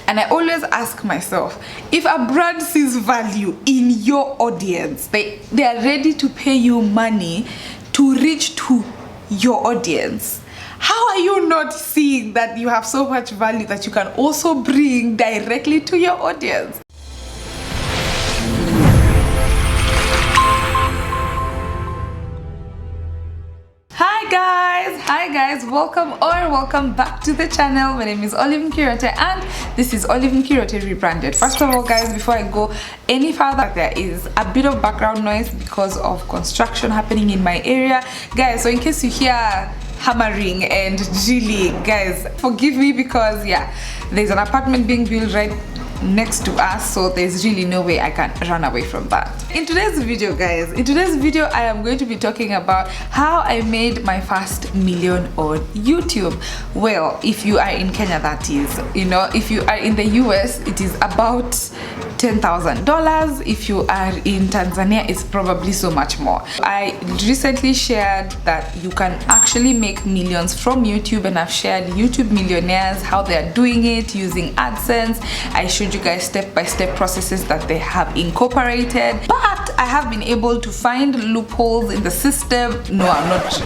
And I always ask myself, if a brand sees value in your audience, they are ready to pay you money to reach to your audience, how are you not seeing that you have so much value that you can also bring directly to your audience? Hi guys, welcome back to the channel. My name is Olive Nkirote and this is Olive Nkirote Rebranded. First of all guys, before I go any further, there is a bit of background noise because of construction happening in my area, guys. So in case you hear hammering and drilling, guys, forgive me, because yeah, there's an apartment being built right next to us, so there's really no way I can run away from that. In today's video guys, I am going to be talking about how I made my first million on YouTube. Well, if you are in Kenya, that is, you know, if you are in the US, it is about $10,000. If you are in Tanzania, it's probably so much more. I recently shared that you can actually make millions from YouTube, and I've shared YouTube Millionaires, how they are doing it using AdSense. I showed you guys step-by-step processes that they have incorporated, but I have been able to find loopholes in the system. No,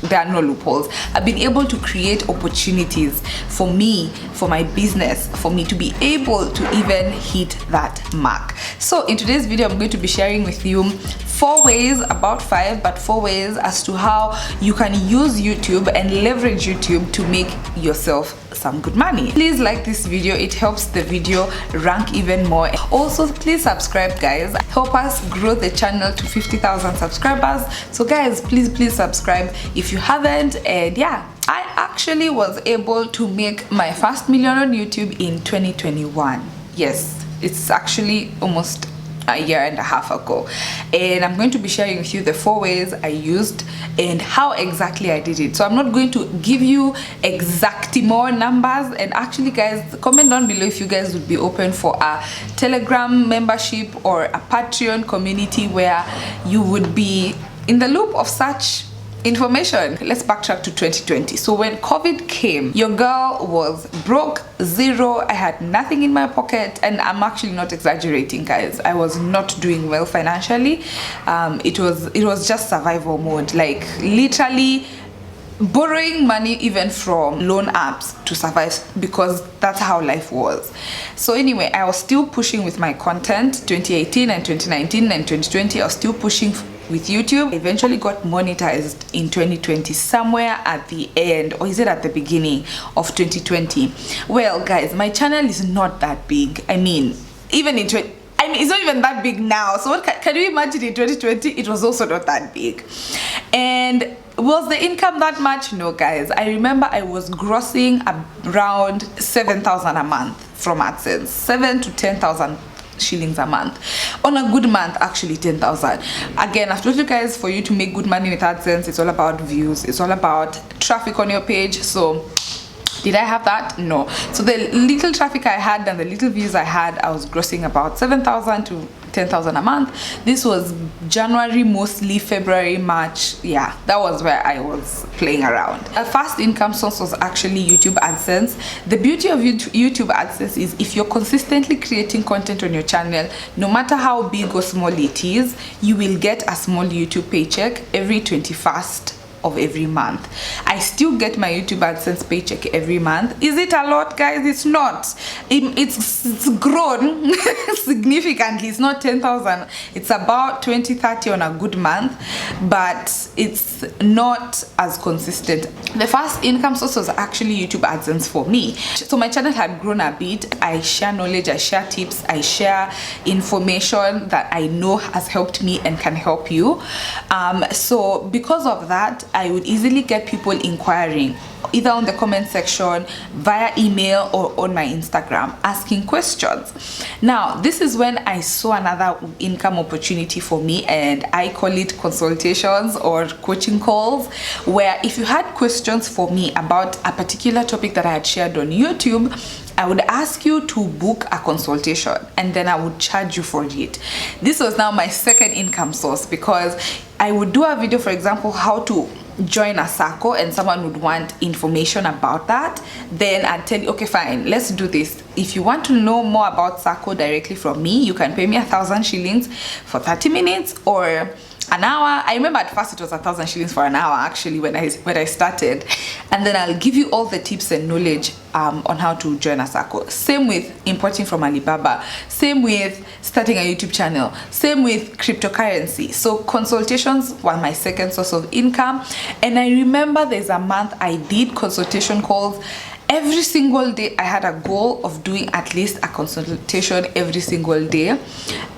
there are no loopholes. I've been able to create opportunities for me, for my business, for me to be able to even hit that mark. So in today's video, I'm going to be sharing with you 4 ways, about 5, but 4 ways as to how you can use YouTube and leverage YouTube to make yourself some good money. Please like this video, it helps the video rank even more. Also, please subscribe guys, help us grow the channel to 50,000 subscribers. So guys, please subscribe if you haven't. And yeah, I actually was able to make my first million on YouTube in 2021. Yes, it's actually almost a year and a half ago, and I'm going to be sharing with you the 4 ways I used and how exactly I did it. So I'm not going to give you exactimo numbers, and actually guys, comment down below if you guys would be open for a Telegram membership or a Patreon community where you would be in the loop of such information. Let's backtrack to 2020. So when COVID came, your girl was broke, zero. I had nothing in my pocket, and I'm actually not exaggerating guys. I was not doing well financially. It was just survival mode, like literally borrowing money even from loan apps to survive, because that's how life was. So anyway, I was still pushing with my content. 2018 and 2019 and 2020, I was still pushing with YouTube. I eventually got monetized in 2020, somewhere at the end, or is it at the beginning of 2020? Well guys, my channel is not that big. I mean, even in it's not even that big now. So what can you imagine? In 2020 it was also not that big. And was the income that much? No guys. I remember I was grossing around 7,000 a month from AdSense, 7 to 10,000 shillings a month. On a good month, actually 10,000. Again, I've told you guys, for you to make good money with AdSense, it's all about views, it's all about traffic on your page. So did I have that? No. So the little traffic I had and the little views I had, I was grossing about 7,000 to 10,000 a month. This was January, mostly February, March. Yeah, that was where I was playing around. A first income source was actually YouTube AdSense. The beauty of YouTube AdSense is if you're consistently creating content on your channel, no matter how big or small it is, you will get a small YouTube paycheck every 21st of every month. I still get my YouTube AdSense paycheck every month. Is it a lot guys? It's not. It's grown significantly. It's not 10,000. It's about 20-30 on a good month, but it's not as consistent. The first income source was actually YouTube AdSense for me. So my channel had grown a bit. I share knowledge, I share tips, I share information that I know has helped me and can help you. So because of that, I would easily get people inquiring either on the comment section, via email, or on my Instagram asking questions. Now this is when I saw another income opportunity for me, and I call it consultations or coaching calls, where if you had questions for me about a particular topic that I had shared on YouTube, I would ask you to book a consultation and then I would charge you for it. This was now my second income source, because I would do a video, for example, how to join a circle and someone would want information about that, then I'd tell you, okay, fine, let's do this. If you want to know more about circle directly from me, you can pay me 1,000 shillings for 30 minutes or an hour. I remember at first it was 1,000 shillings for an hour actually when I started, and then I'll give you all the tips and knowledge on how to join a circle. Same with importing from Alibaba, same with starting a YouTube channel, same with cryptocurrency. So consultations were my second source of income, and I remember there's a month I did consultation calls. Every single day I had a goal of doing at least a consultation every single day,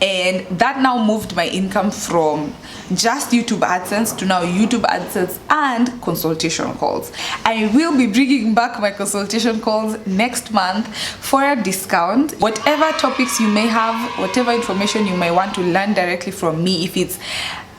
and that now moved my income from just YouTube AdSense to now YouTube AdSense and consultation calls. I will be bringing back my consultation calls next month for a discount. Whatever topics you may have, whatever information you may want to learn directly from me, if it's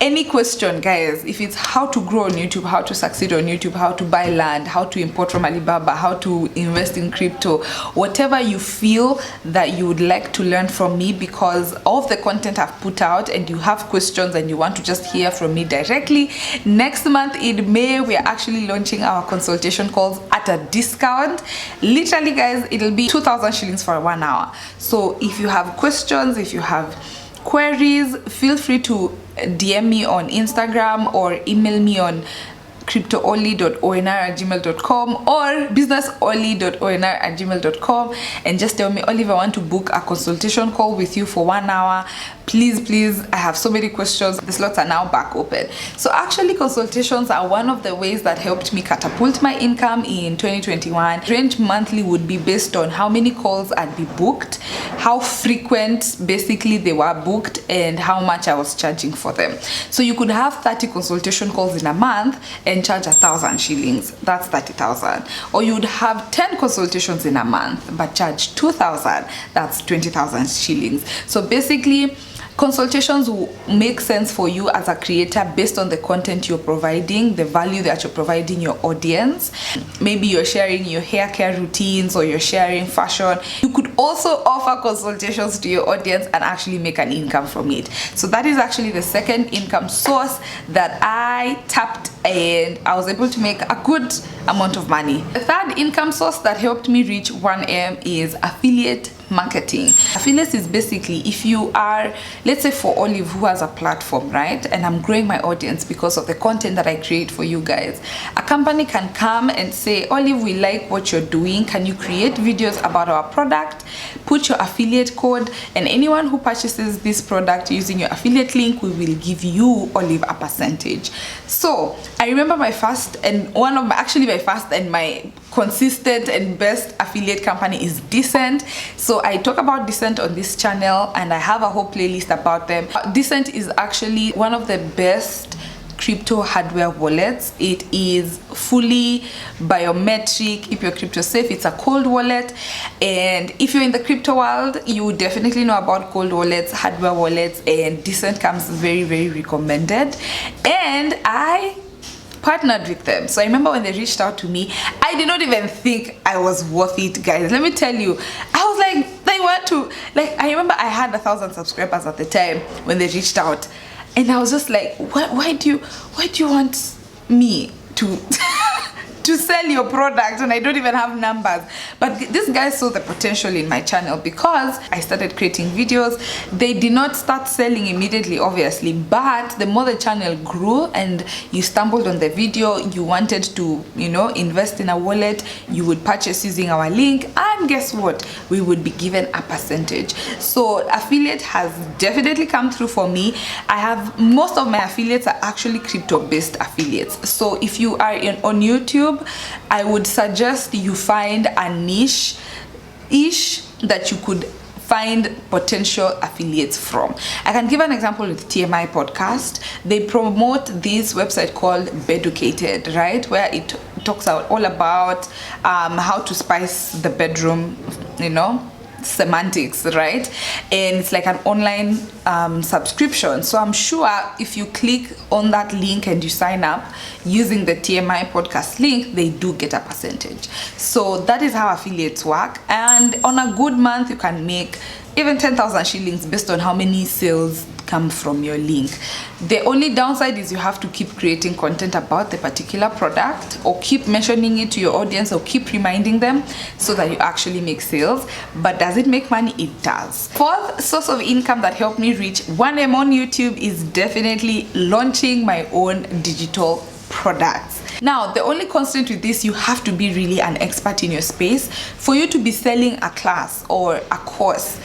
any question, guys, if it's how to grow on YouTube, how to succeed on YouTube, how to buy land, how to import from Alibaba, how to invest in crypto, whatever you feel that you would like to learn from me because of the content I've put out, and you have questions and you want to just hear from me directly, next month in May we are actually launching our consultation calls at a discount. Literally, guys, it'll be 2,000 shillings for 1 hour. So if you have questions, if you have queries, feel free to DM me on Instagram or email me on cryptoonly.onr@gmail.com or businessonly.onr@gmail.com and just tell me, Olive, I want to book a consultation call with you for 1 hour. Please, I have so many questions. The slots are now back open. So actually consultations are one of the ways that helped me catapult my income in 2021. Range monthly would be based on how many calls I'd be booked, how frequent basically they were booked, and how much I was charging for them. So you could have 30 consultation calls in a month and charge 1,000 shillings. That's 30,000. Or you would have 10 consultations in a month but charge 2,000. That's 20,000 shillings. So basically consultations will make sense for you as a creator based on the content you're providing, the value that you're providing your audience. Maybe you're sharing your hair care routines or you're sharing fashion. You could also offer consultations to your audience and actually make an income from it. So that is actually the second income source that I tapped, and I was able to make a good amount of money. The third income source that helped me reach 1M is affiliate marketing. Affiliates is basically, if you are, let's say for Olive, who has a platform, right, and I'm growing my audience because of the content that I create for you guys, a company can come and say, Olive, we like what you're doing, can you create videos about our product, put your affiliate code, and anyone who purchases this product using your affiliate link, we will give you, Olive, a percentage. So I remember my first and my consistent and best affiliate company is Decent. So I talk about Decent on this channel and I have a whole playlist about them. Decent is actually one of the best crypto hardware wallets. It is fully biometric, keep your crypto safe. It's a cold wallet, and if you're in the crypto world, you definitely know about cold wallets, hardware wallets, and Decent comes very recommended. And I partnered with them. So I remember when they reached out to me, I did not even think I was worth it, guys. Let me tell you, I was like, they want to, like, I remember I had 1,000 subscribers at the time when they reached out, and I was just like, why do you want me to to sell your product and I don't even have numbers? But this guy saw the potential in my channel because I started creating videos. They did not start selling immediately, obviously, but the more the channel grew and you stumbled on the video, you wanted to, you know, invest in a wallet, you would purchase using our link, and guess what, we would be given a percentage. So affiliate has definitely come through for me. I have, most of my affiliates are actually crypto based affiliates. So if you are on YouTube, I would suggest you find a niche-ish that you could find potential affiliates from. I can give an example with TMI podcast. They promote this website called Beducated, right, where it talks out all about how to spice the bedroom, you know, semantics, right? And it's like an online subscription. So I'm sure if you click on that link and you sign up using the TMI podcast link, they do get a percentage. So that is how affiliates work. And on a good month, you can make even 10,000 shillings based on how many sales come from your link. The only downside is you have to keep creating content about the particular product, or keep mentioning it to your audience, or keep reminding them so that you actually make sales. But does it make money? It does. Fourth source of income that helped me reach 1M on YouTube is definitely launching my own digital products. Now, the only constant with this, you have to be really an expert in your space. For you to be selling a class or a course,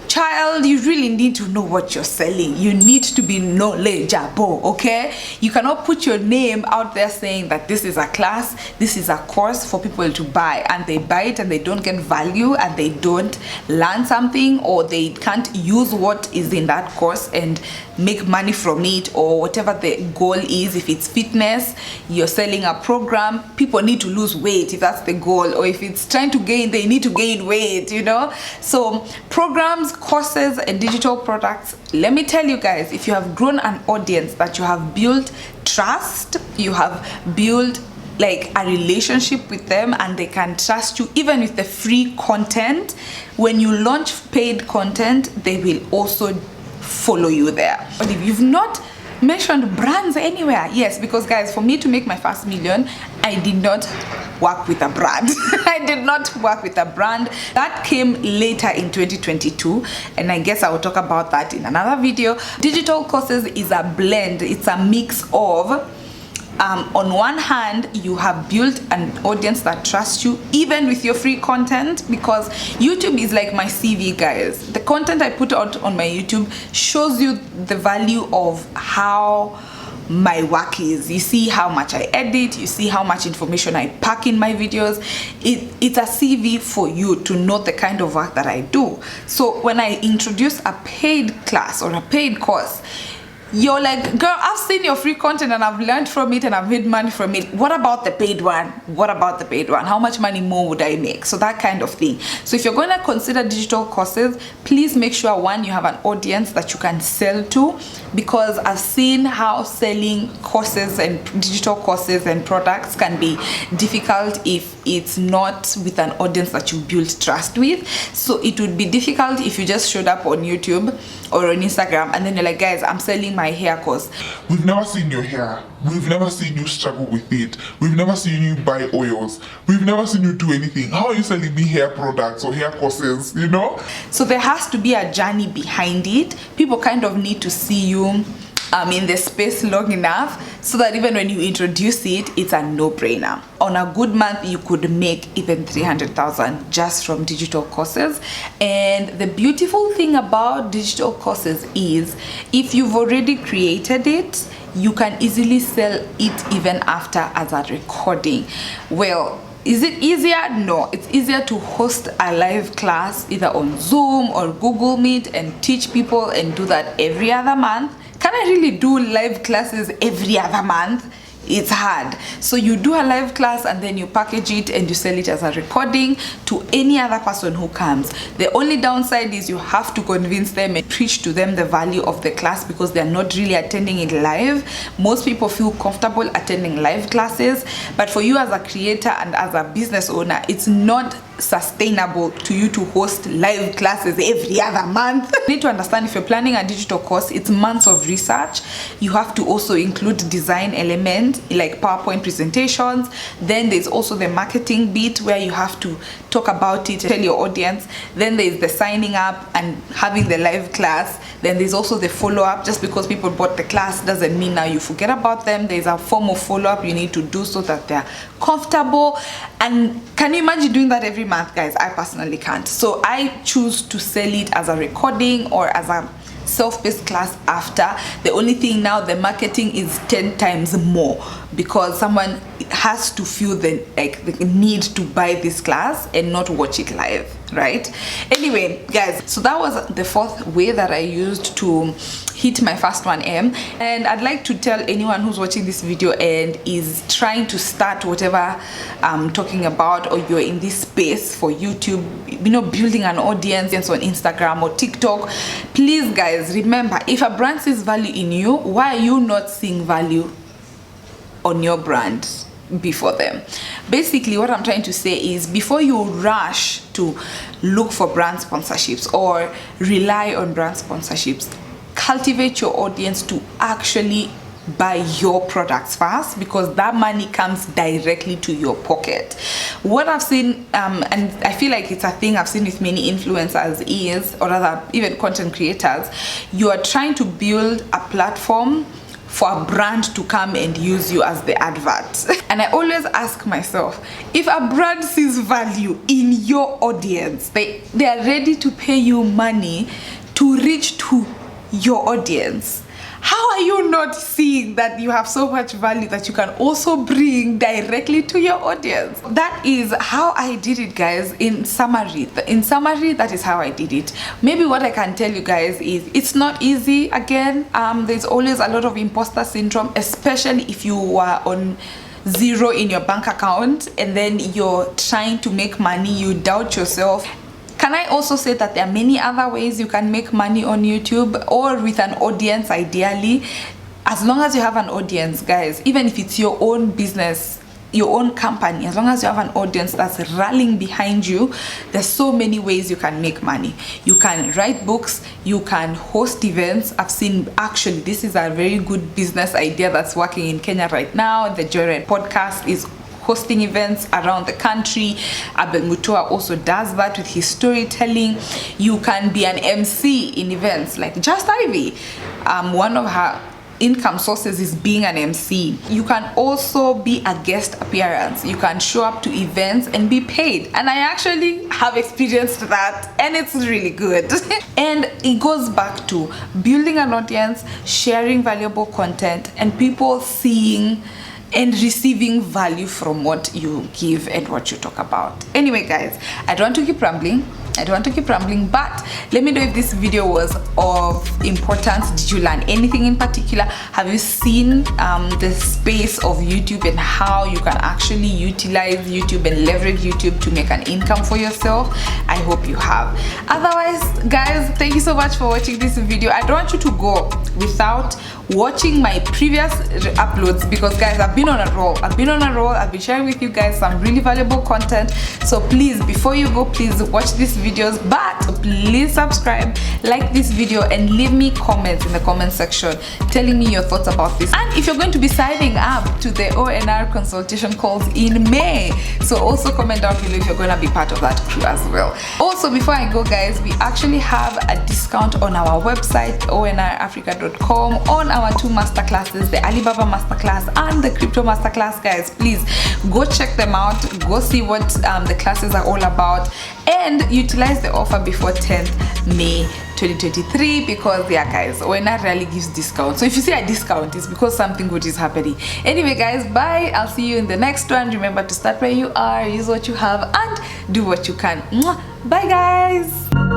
child, you really need to know what you're selling. You need to be knowledgeable, okay? You cannot put your name out there saying that this is a class, this is a course for people to buy, and they buy it and they don't get value, and they don't learn something, or they can't use what is in that course and make money from it, or whatever the goal is. If it's fitness, you're selling a program, people need to lose weight if that's the goal, or if it's trying to gain, they need to gain weight, you know. So programs, courses, and digital products, let me tell you guys, if you have grown an audience, that you have built trust, you have built like a relationship with them, and they can trust you even with the free content, when you launch paid content, they will also follow you there. But if you've not mentioned brands anywhere, yes, because guys, for me to make my first million, I did not work with a brand. I did not work with a brand. That came later in 2022, and I guess I will talk about that in another video. Digital courses is a blend. It's a mix of on one hand, you have built an audience that trusts you even with your free content, because YouTube is like my CV, guys. The content I put out on my YouTube shows you the value of how my work is. You see how much I edit, you see how much information I pack in my videos. It's a CV for you to know the kind of work that I do. So when I introduce a paid class or a paid course, you're like, girl, I've seen your free content and I've learned from it and I've made money from it. What about the paid one? What about the paid one? How much money more would I make? So that kind of thing. So if you're going to consider digital courses, please make sure, one, you have an audience that you can sell to, because I've seen how selling courses and digital courses and products can be difficult if it's not with an audience that you build trust with. So it would be difficult if you just showed up on YouTube or on Instagram and then you're like, guys, I'm selling my hair course. We've never seen your hair. We've never seen you struggle with it. We've never seen you buy oils. We've never seen you do anything. How are you selling me hair products or hair courses, you know? So there has to be a journey behind it. People kind of need to see you in the space long enough so that even when you introduce it, it's a no-brainer. On a good month, you could make even 300,000 just from digital courses. And the beautiful thing about digital courses is if you've already created it, you can easily sell it even after as a recording. Well, is it easier? No, it's easier to host a live class either on Zoom or Google Meet and teach people and do that every other month. Can I really do live classes every other month? It's hard. So you do a live class and then you package it and you sell it as a recording to any other person who comes. The only downside is you have to convince them and preach to them the value of the class, because they're not really attending it live. Most people feel comfortable attending live classes, but for you as a creator and as a business owner, it's not sustainable to you to host live classes every other month. You need to understand, if you're planning a digital course, it's months of research. You have to also include design elements like PowerPoint presentations. Then there's also the marketing bit where you have to talk about it, tell your audience. Then there's the signing up and having the live class. Then there's also the follow-up. Just because people bought the class doesn't mean now you forget about them. There's a form of follow-up you need to do so that they're comfortable. And can you imagine doing that every month, guys? I personally can't. So I choose to sell it as a recording or as a self-paced class after. The only thing now, the marketing is 10 times more, because someone has to feel the need to buy this class and not watch it live, right? Anyway, guys, so that was the fourth way that I used to hit my first 1M. And I'd like to tell anyone who's watching this video and is trying to start whatever I'm talking about, or you're in this space for YouTube, you know, building an audience on Instagram or TikTok, please guys, remember, if a brand sees value in you, why are you not seeing value on your brand before them? Basically, what I'm trying to say is, before you rush to look for brand sponsorships or rely on brand sponsorships, cultivate your audience to actually buy your products first, because that money comes directly to your pocket. What I've seen, and I feel like it's a thing I've seen with many influencers is, or rather even content creators, you are trying to build a platform for a brand to come and use you as the advert. And I always ask myself, if a brand sees value in your audience, they are ready to pay you money to reach to your audience. How are you not seeing that you have so much value that you can also bring directly to your audience? That is how I did it, guys. In summary, that is how I did it. Maybe what I can tell you guys is it's not easy. Again, there's always a lot of imposter syndrome, especially if you are on zero in your bank account and then you're trying to make money. You doubt yourself. Can I also say that there are many other ways you can make money on YouTube, or with an audience ideally? As long as you have an audience, guys, even if it's your own business, your own company, as long as you have an audience that's rallying behind you, there's so many ways you can make money. You can write books, you can host events. I've seen, actually, this is a very good business idea that's working in Kenya right now. The Rebrand podcast is hosting events around the country. Abel Mutua also does that with his storytelling. You can be an MC in events like Just Ivy. One of her income sources is being an MC. You can also be a guest appearance. You can show up to events and be paid. And I actually have experienced that, and it's really good. And it goes back to building an audience, sharing valuable content, and people seeing and receiving value from what you give and what you talk about. Anyway, guys, I don't want to keep rambling. But let me know if this video was of importance. Did you learn anything in particular? Have you seen the space of YouTube and how you can actually utilize YouTube and leverage YouTube to make an income for yourself? I hope you have. Otherwise, guys, thank you so much for watching this video. I don't want you to go without watching my previous uploads, because guys, I've been on a roll. I've been sharing with you guys some really valuable content. So please, before you go, please watch these videos, but please subscribe, like this video, and leave me comments in the comment section telling me your thoughts about this. And if you're going to be signing up to the ONR consultation calls in May, so also comment down below if you're going to be part of that crew as well. Also, before I go, guys, we actually have a discount on our website, onrafrica.com, on our two masterclasses, the Alibaba masterclass and the crypto masterclass. Guys, please go check them out, go see what the classes are all about, and utilize the offer before 10th May 2023, because yeah, guys, ONR rarely gives discounts. So if you see a discount, it's because something good is happening. Anyway, guys, bye. I'll see you in the next one. Remember to start where you are, use what you have, and do what you can. Bye, guys.